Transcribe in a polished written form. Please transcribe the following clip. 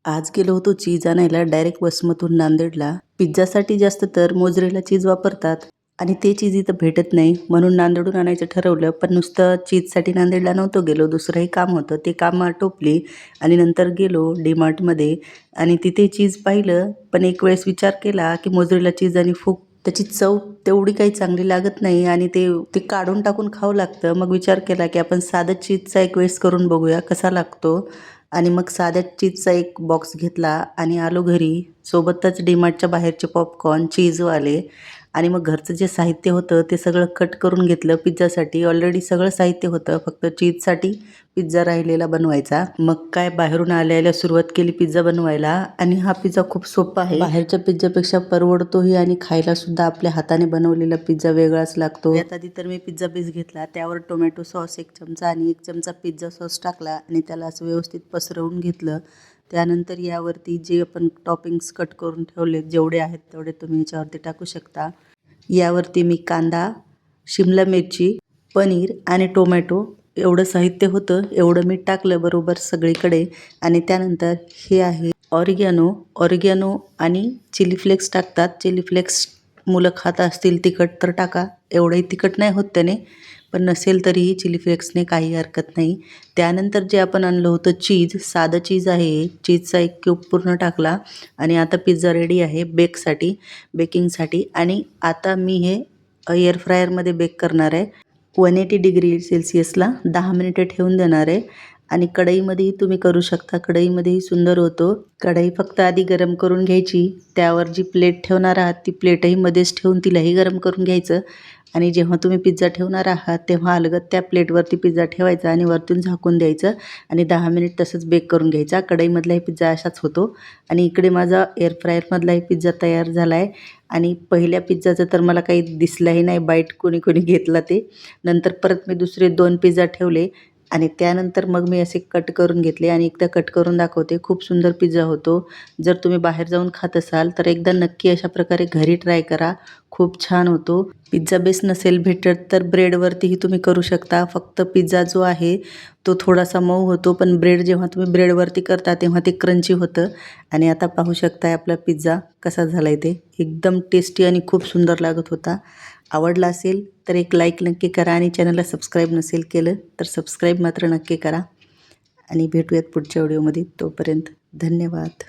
आज गेलो होतो चीज आणायला डायरेक्ट वसमतून नांदेडला. पिझ्झासाठी जास्त तर मोझरेला चीज वापरतात आणि ते चीज इथं भेटत नाही म्हणून नांदेडून आणायचं ठरवलं. पण नुसतं चीजसाठी नांदेडला नव्हतो गेलो, दुसरंही काम होतं. ते काम आटोपली आणि नंतर गेलो डीमार्टमध्ये आणि तिथे चीज पाहिलं. पण एक वेळेस विचार केला की मोझरेला चीज आणि फूक त्याची चव तेवढी काही चांगली लागत नाही आणि ते ते काढून टाकून खावं लागतं. मग विचार केला की आपण साधं चीजचा एक वेळेस करून बघूया कसा लागतो. आणि मग साध्या चीजचा एक बॉक्स घेतला आणि आलो घरी. सोबतच डीमार्टच्या बाहेरचे पॉपकॉर्न, चीजवाले आणि मग घरचं जे साहित्य होतं ते सगळं कट करून घेतलं पिझ्झासाठी. ऑलरेडी सगळं साहित्य होतं, फक्त चीजसाठी पिझ्झा राहिलेला बनवायचा. मग काय बाहेरून आल्या सुरुवात केली पिझ्झा बनवायला आणि हा पिझ्झा खूप सोपा आहे. बाहेरच्या पिझ्झापेक्षा परवडतोही आणि खायला सुद्धा आपल्या हाताने बनवलेला पिझ्झा वेगळाच लागतो. यात आधी तर मी पिझ्झा बेस घेतला, त्यावर टोमॅटो सॉस 1 चमचा आणि 1 चमचा पिझ्झा सॉस टाकला आणि त्याला असं व्यवस्थित पसरवून घेतलं. त्यानंतर यावरती जे आपण टॉपिंग्स कट करून ठेवले, जेवढे आहेत तेवढे तुम्ही याच्यावरती टाकू शकता. यावरती मी कांदा, शिमला मिरची, पनीर आणि टोमॅटो एवढं साहित्य होतं, एवढं मी टाकलं बरोबर सगळीकडे. आणि त्यानंतर हे आहे ऑरिगॅनो आणि चिली फ्लेक्स टाकतात. चिली फ्लेक्स मुलं खात असतील तिखट तर टाका, एवढंही तिखट नाही होत त्याने, पण नसेल तरीही चिली फ्लेक्सने काही हरकत नाही. त्यानंतर जे आपण आणलं होतं चीज, साधं चीज आहे, चीजचा 1 क्यूब पूर्ण टाकला आणि आता पिझ्झा रेडी आहे बेकिंगसाठी. आणि आता मी हे एअर फ्रायरमध्ये बेक करणार आहे. 180 डिग्री सेल्सिअसला 10 मिनिटं ठेवून देणार आहे. आणि कढईमध्येही तुम्ही करू शकता, कढईमध्येही सुंदर होतो. कढई फक्त आधी गरम करून घ्यायची, त्यावर जी प्लेट ठेवणार आहात ती प्लेटही मध्येच ठेवून तिलाही गरम करून घ्यायचं. आणि जेव्हा तुम्ही पिझ्झा ठेवणार आहात तेव्हा अलगद त्या प्लेटवरती पिझ्झा ठेवायचा आणि वरतून झाकून द्यायचं आणि 10 मिनिट तसंच बेक करून घ्यायचा. कढईमधलाही पिझ्झा असाच होतो. आणि इकडे माझा एअर फ्रायरमधलाही पिझ्झा तयार झाला आहे. आणि पहिल्या पिझ्झाचं तर मला काही दिसलंही नाही बाईट कोणी घेतला ते. नंतर परत मी दुसरे 2 पिझ्झा ठेवले आणि त्यानंतर मग मी असे कट करून घेतले आणि एकदा कट करून दाखवते. खूप सुंदर पिझ्झा होतो. जर तुम्ही बाहेर जाऊन खात असाल तर एकदा नक्की अशा प्रकारे घरी ट्राय करा, खूप छान होतो. पिझ्झा बेस नसेल भेटत तर ब्रेडवरतीही तुम्ही करू शकता. फक्त पिझ्झा जो आहे तो थोडासा मऊ होतो, पण ब्रेड जेव्हा तुम्ही ब्रेडवरती करता तेव्हा ते क्रंची होतं. आणि आता पाहू शकताय आपला पिझ्झा कसा झाला आहे, ते एकदम टेस्टी आणि खूप सुंदर लागत होता. आवडला असेल तर एक लाईक नक्की करा आणि चॅनलला सबस्क्राईब नसेल केलं तर सबस्क्राईब मात्र नक्की करा. आणि भेटूयात पुढच्या व्हिडिओमध्ये. तोपर्यंत धन्यवाद.